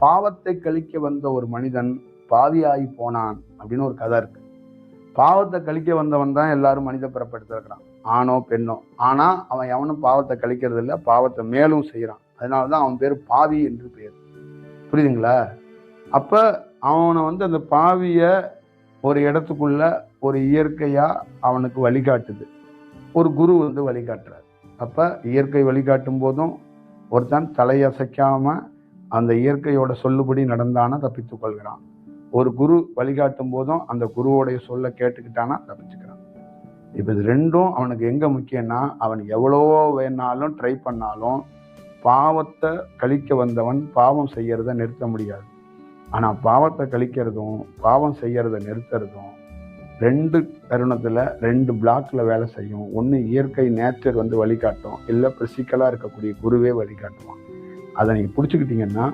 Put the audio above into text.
பாவத்தை கழிக்க வந்த ஒரு மனிதன் பாவியாகி போனான் அப்படின்னு ஒரு கதை இருக்கு. பாவத்தை கழிக்க வந்தவன் தான் எல்லாரும் மனித பிறப்பெடுத்திருக்கிறான், ஆணோ பெண்ணோ. ஆனா அவன் எவனும் பாவத்தை கழிக்கிறது இல்லை, பாவத்தை மேலும் செய்யறான். அதனாலதான் அவன் பேர் பாவி என்று பேர். புரியுதுங்களா? அப்ப அவனை அந்த பாவிய ஒரு இடத்துக்குள்ள ஒரு இயற்கையா அவனுக்கு வழிகாட்டுது, ஒரு குரு வழிகாட்டுறாரு. அப்ப இயற்கை வழிகாட்டும் போதும் ஒருத்தன் தலையசைக்காம அந்த இயற்கையோட சொல்லுபடி நடந்தானா தப்பித்துக் கொள்கிறான். ஒரு குரு வழிகாட்டும் போதும் அந்த குருவோடைய சொல்ல கேட்டுக்கிட்டானா தப்பிச்சுக்கிறான். இப்ப இது ரெண்டும் அவனுக்கு எங்க முக்கியம்னா, அவன் எவ்வளவோ வேணாலும் ட்ரை பண்ணாலும் பாவத்தை கழிக்க வந்தவன் பாவம் செய்யறத நிறுத்த முடியாது. ஆனா பாவத்தை கழிக்கிறதும் பாவம் செய்யறத நிறுத்துறதும் ரெண்டு தருணத்துல ரெண்டு பிளாக்ல வேலை செய்யும். ஒண்ணு இயற்கை நேச்சர் வழிகாட்டும், இல்ல பிசிக்கலா இருக்கக்கூடிய குருவே வழிகாட்டுவான். அதை நீங்க புடிச்சுக்கிட்டீங்கன்னா